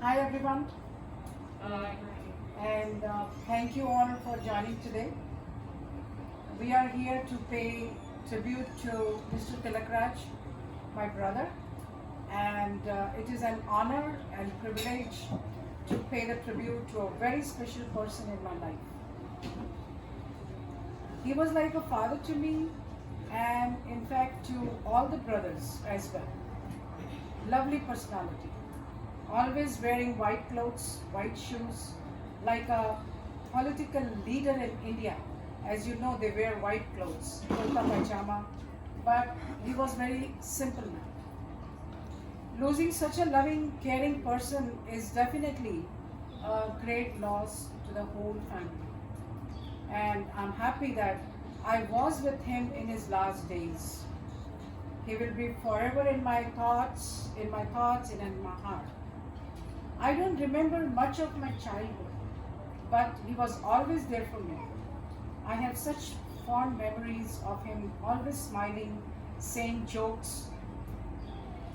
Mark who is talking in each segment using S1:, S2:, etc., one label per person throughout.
S1: Hi everyone, and thank you all for joining today. We are here to pay tribute to Mr. Tilakraj, my brother, and it is an honor and privilege to pay the tribute to a very special person in my life. He was like a father to me, and in fact to all the brothers as well. Lovely personality, always wearing white clothes, white shoes, like a political leader in India. As you know, they wear white clothes, kurta pajama, but he was very simple man. Losing such a loving, caring person is definitely a great loss to the whole family. And I'm happy that I was with him in his last days. He will be forever in my thoughts, and in my heart. I don't remember much of my childhood, but he was always there for me. I have such fond memories of him always smiling, saying jokes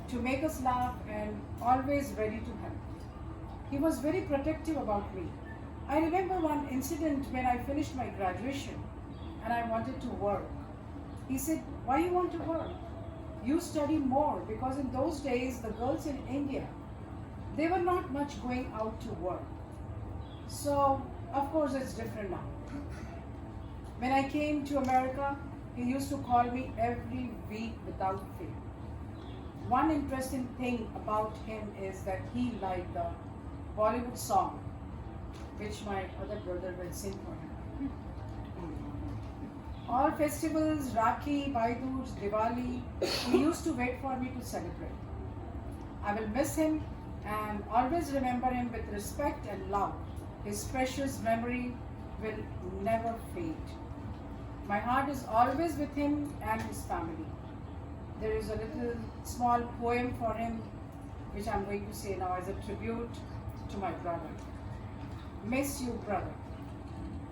S1: to make us laugh, and always ready to help. He was very protective about me. I remember one incident when I finished my graduation and I wanted to work. He said, "Why you want to work? You study more," because in those days the girls in India, they were not much going out to work. So of course it's different now. When I came to America, he used to call me every week without fail. One interesting thing about him is that he liked the Bollywood song, which my other brother will sing for him. All festivals, Rakhi, Bhai Dooj, Diwali, he used to wait for me to celebrate. I will miss him and always remember him with respect and love. His precious memory will never fade. My heart is always with him and his family. There is a little small poem for him, which I'm going to say now as a tribute to my brother. Miss you, brother.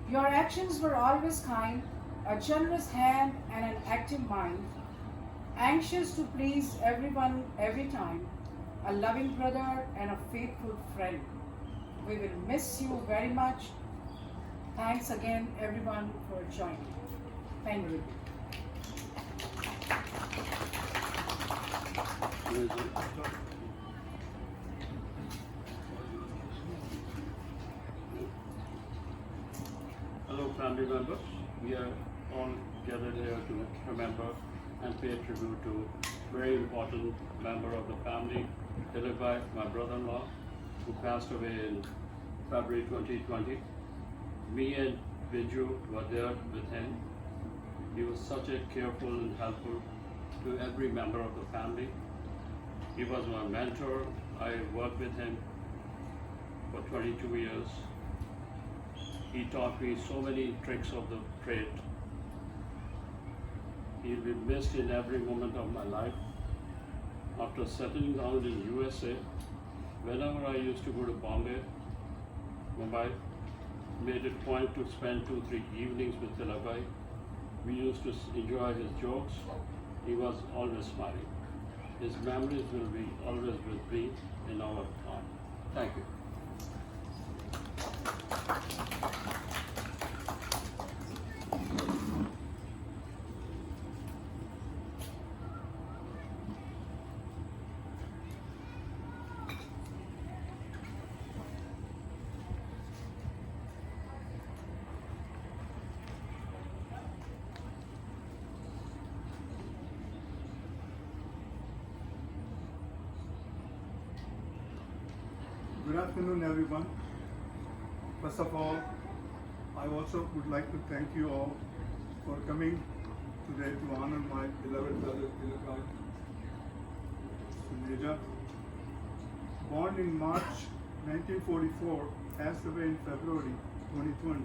S1: Your actions were always kind, a generous hand and an active mind, anxious to please everyone every time, a loving brother and a faithful friend. We will miss you very much. Thanks again, everyone, for joining. Thank you.
S2: Hello, family members. We are all gathered here to remember and pay tribute to very important member of the family, Tilakraj, my brother-in-law, who passed away in February 2020. Me and Viju were there with him. He was such a careful and helpful to every member of the family. He was my mentor. I worked with him for 22 years. He taught me so many tricks of the trade. He'll be missed in every moment of my life. After settling down in USA, whenever I used to go to Bombay, Mumbai, made it point to spend 2-3 evenings with Tilakraj. We used to enjoy his jokes. He was always smiling. His memories will be always with me in our heart. Thank you.
S3: Good afternoon, everyone. First of all, I also would like to thank you all for coming today to honor my beloved brother Tilakraj Suneja. Born in March 1944, passed away in February 2020.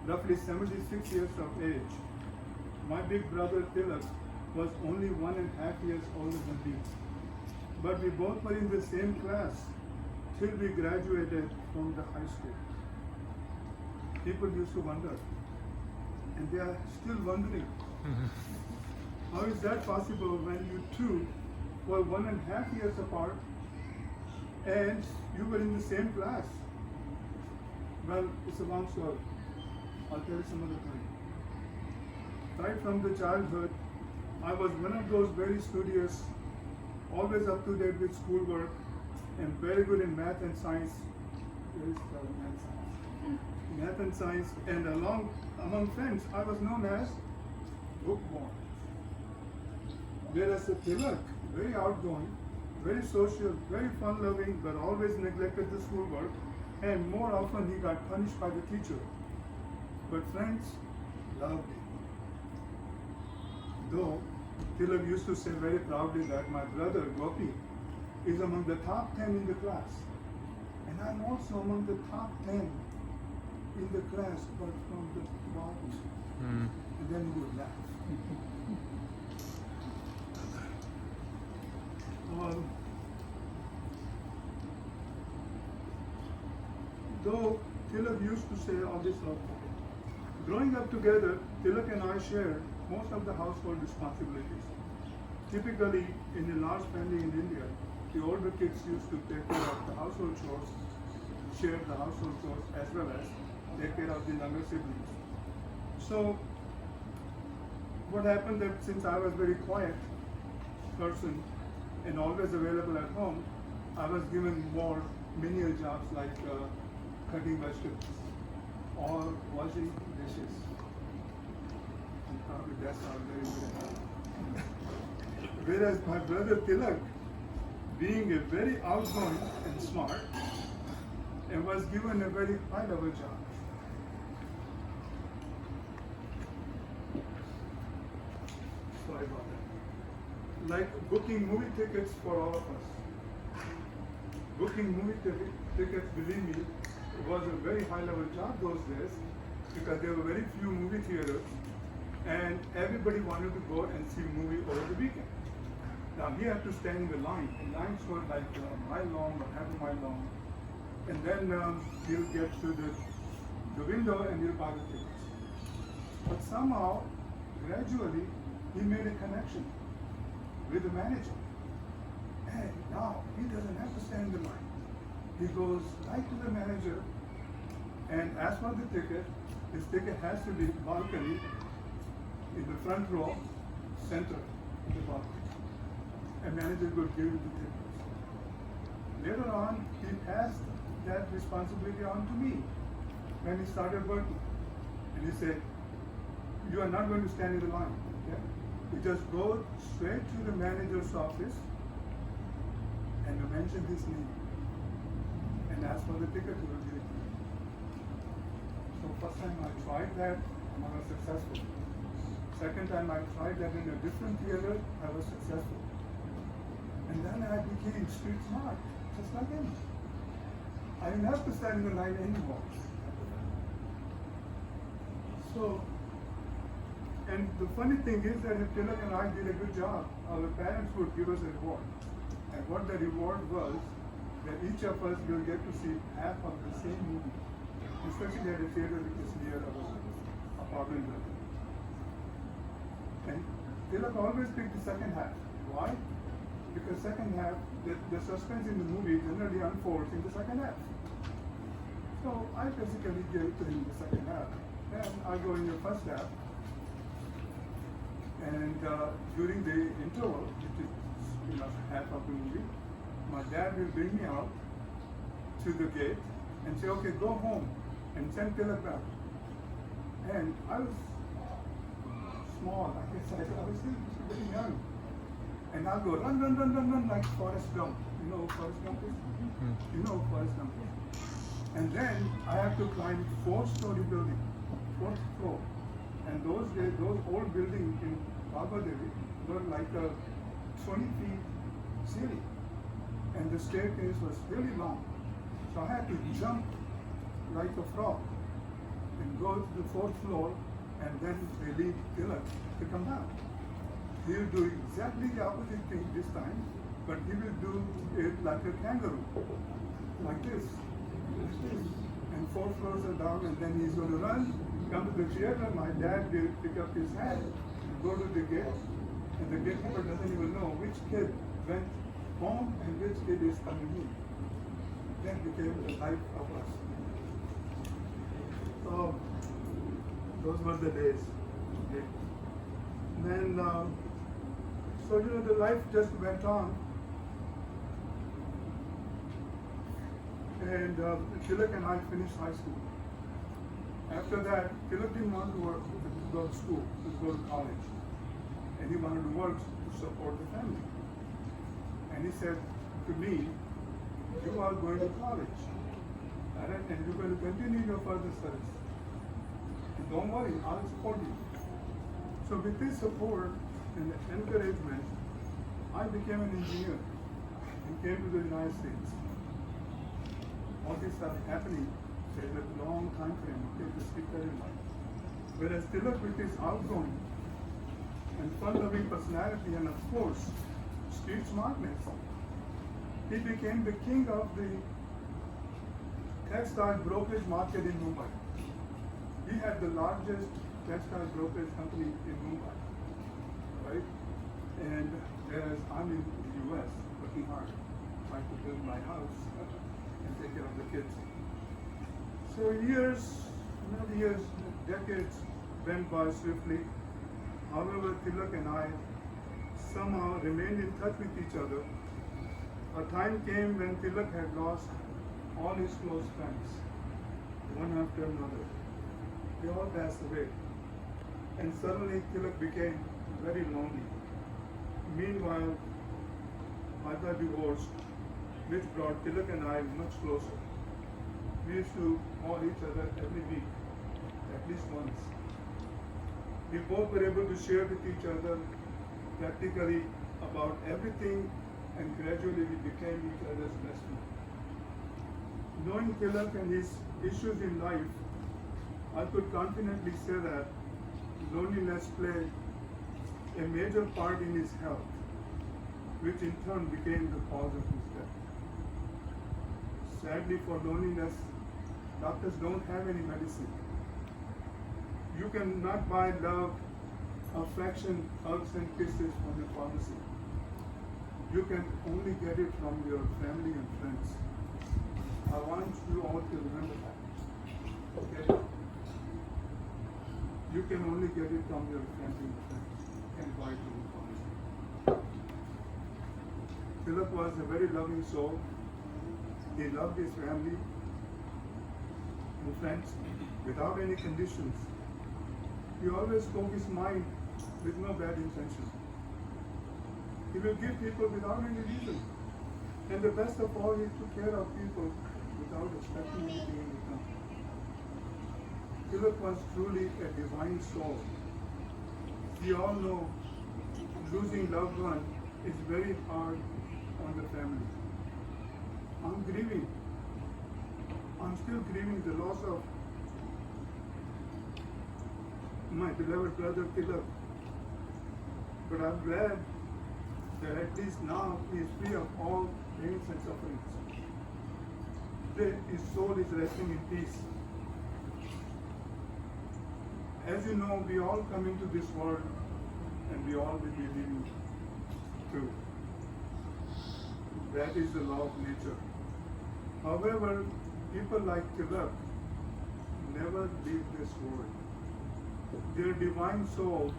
S3: Roughly 76 years of age. My big brother Tilak was only 1.5 years older than me. But we both were in the same class till we graduated from the high school. People used to wonder, and they are still wondering, how is that possible when you two were 1.5 years apart and you were in the same class. Well, it's a long story. I'll tell you some other time. Right from the childhood, I was one of those very studious, always up to date with schoolwork, and very good in math and science. Where is the math and science? Math and science, and among friends, I was known as bookworm. Whereas the Tilak, very outgoing, very social, very fun-loving, but always neglected the schoolwork, and more often he got punished by the teacher. But friends loved him. Though Tilak used to say very proudly that my brother Gopi is among the top 10 in the class, and I'm also among the top 10 in the class, but from the bottom. And then he would laugh. Though Tilak used to say all this stuff, growing up together, Tilak and I shared most of the household responsibilities. Typically, in a large family in India, the older kids used to take care of the household chores, share the household chores, as well as take care of the younger siblings. So, what happened that since I was a very quiet person and always available at home, I was given more menial jobs like cutting vegetables or washing dishes. And probably that's not very good at all. Whereas my brother Tilak, being a very outgoing and smart, and was given a very high level job. Sorry about that. Like booking movie tickets for all of us. Booking movie tickets, believe me, was a very high level job those days because there were very few movie theaters and everybody wanted to go and see a movie over the weekend. Now he had to stand in the line. The lines were like a mile long or half a mile long. And then he'll get to the window and he'll buy the tickets. But somehow, gradually, he made a connection with the manager. And now he doesn't have to stand in the line. He goes right to the manager and asks for the ticket. His ticket has to be balcony in the front row, center of the balcony. And manager will give him the tickets. Later on, he passed that responsibility on to me when he started working. And he said, you are not going to stand in the line. Okay? You just go straight to the manager's office and you mention his name and ask for the ticket, he will give it to you. So first time I tried that and I was successful. Second time I tried that in a different theater, I was successful. And then I became street smart, just like him. I didn't have to stand in the line anymore. So, and the funny thing is that if Tilak and I did a good job, our parents would give us a reward. And what the reward was, that each of us will get to see half of the same movie, especially at a theater which is near our apartment building. And Tilak always picked the second half. Why? Because second half, the suspense in the movie generally unfolds in the second half. So I basically gave it to him the second half. Then I go in the first half. And during the interval, which is half of the movie, my dad will bring me out to the gate and say, okay, go home and send Tilak back. And I was small, I guess I was still very young. And I'll go run like Forrest Gump. You know who Forrest Gump is? You know who Forrest Gump is? And then I have to climb 4-story building, 4th floor. And those days, those old buildings in Babadevi were like a 20 feet ceiling. And the staircase was really long. So I had to jump like a frog and go to the 4th floor and then leave Tilak to come down. He will do exactly the opposite thing this time, but he will do it like a kangaroo, like this, and 4 floors are down, and then he's going to run, come to the theater, my dad will pick up his hat, and go to the gate, and the gatekeeper doesn't even know which kid went home and which kid is coming in. then became the life of us. So those were the days. Okay. Then, so the life just went on. And Tilak and I finished high school. After that, Tilak didn't want to go to school, to go to college. And he wanted to work to support the family. And he said to me, you are going to college. All right, and you're going to continue your further studies. And don't worry, I'll support you. So with this support and encouragement, I became an engineer and came to the United States. All this stuff happening in a long time frame, okay, just keep that in mind. Whereas Tilak, with his outgoing and fun-loving personality and of course, street smartness, he became the king of the textile brokerage market in Mumbai. He had the largest textile brokerage company in Mumbai, right? And whereas I'm in the US, working hard, trying to build my house and take care of the kids. So years, not years, decades went by swiftly. However, Tilak and I somehow remained in touch with each other. A time came when Tilak had lost all his close friends, one after another. They all passed away. And suddenly Tilak became very lonely. Meanwhile, I got divorced, which brought Tilak and I much closer. We used to call each other every week, at least once. We both were able to share with each other practically about everything, and gradually we became each other's best friends. Knowing Tilak and his issues in life, I could confidently say that loneliness played a major part in his health, which in turn became the cause of his death. Sadly, for loneliness, doctors don't have any medicine. You cannot buy love, affection, hugs and kisses from the pharmacy. You can only get it from your family and friends. I want you all to remember that. Okay? You can only get it from your family and friends and buy it from the pharmacy. Tilak was a very loving soul. He loved his family and friends without any conditions. He always spoke his mind with no bad intention. He will give people without any reason. And the best of all, he took care of people without expecting anything in return. Tilak was truly a divine soul. We all know losing loved one is very hard on the family. I'm grieving. I'm still grieving the loss of my beloved brother Tilak. But I'm glad that at least now he is free of all pains and sufferings. Today his soul is resting in peace. As you know, we all come into this world and we all will be leaving too. That is the law of nature. However, people like Tilak never leave this world. Their divine soul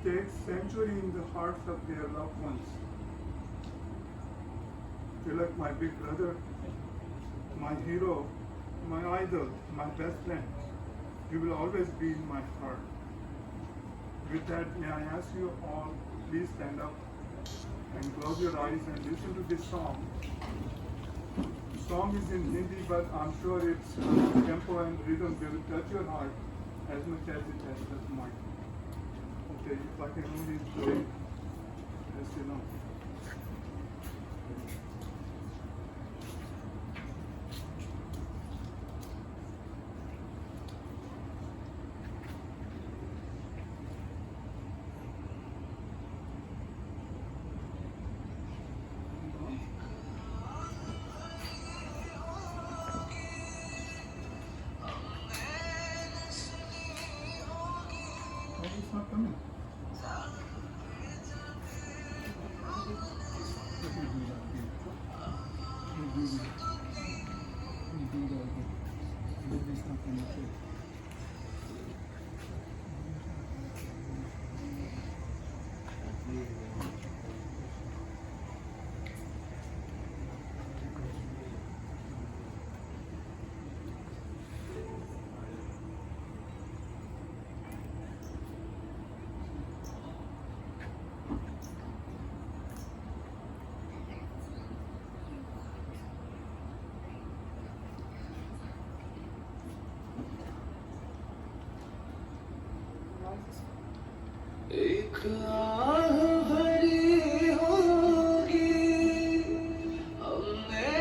S3: takes sanctuary in the hearts of their loved ones. Tilak, my big brother, my hero, my idol, my best friend, you will always be in my heart. With that, may I ask you all, please stand up and close your eyes and listen to this song. The song is in Hindi, but I'm sure its tempo and rhythm will touch your heart as much as it has touched mine. Okay, if I can only play, as you know. It's not coming. Let me do that.
S4: एक आह भरी होगी हमने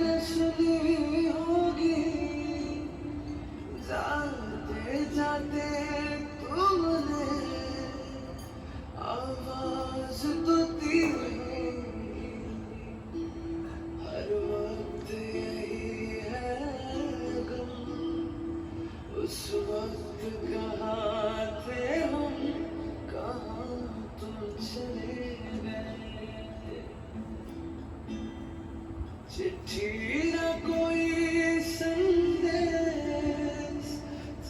S4: न सुनी होगी जाते जाते तुमने आवाज तो दी होगी हर वक्त यही है गम उस वक्त कहाँ थे हम कहाँ तुम चले गए चिट्ठी न कोई संदेश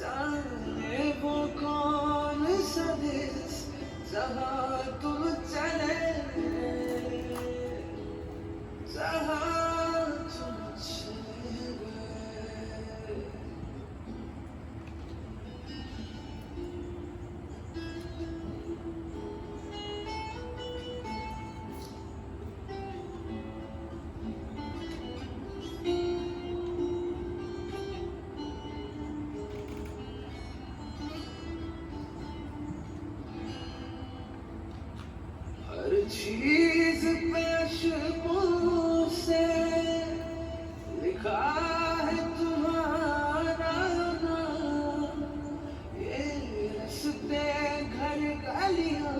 S4: जाने वो कौन सा देश जहाँ तुम चले गए जहाँ तुम चले गए हर चीज पेशकों से लिखा है तुम्हारा नाम ये रस्ते घर गलियां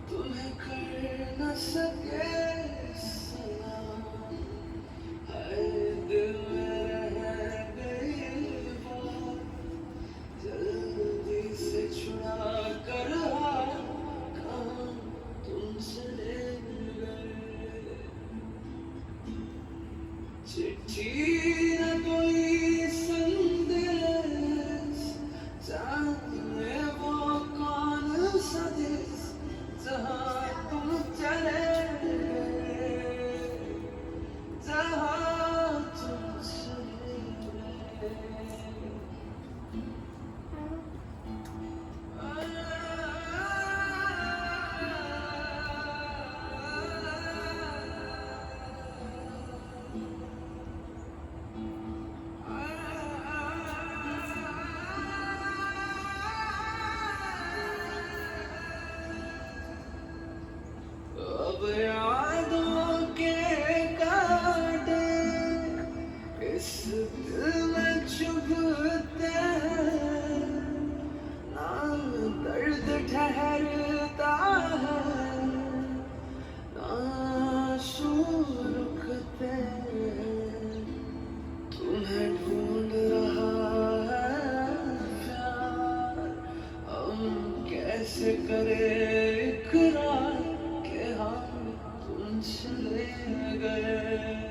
S4: तुम्हें कर न सके सलाम हर दिल में रह गई बात जल्दी से छुड़ा कर तुम चले गए चिट्ठी न कोई संदेश जाने वो कौन सा देश जहाँ तुम चले गए जहाँ तुम चले गए अब यादों के कांटे इस दिल में चुभते हैं ना दर्द ठहरता है ना आंसू रुकते हैं तुम्हें ढूंढ रहा है प्यार हम कैसे करें इकरार तुम चले गए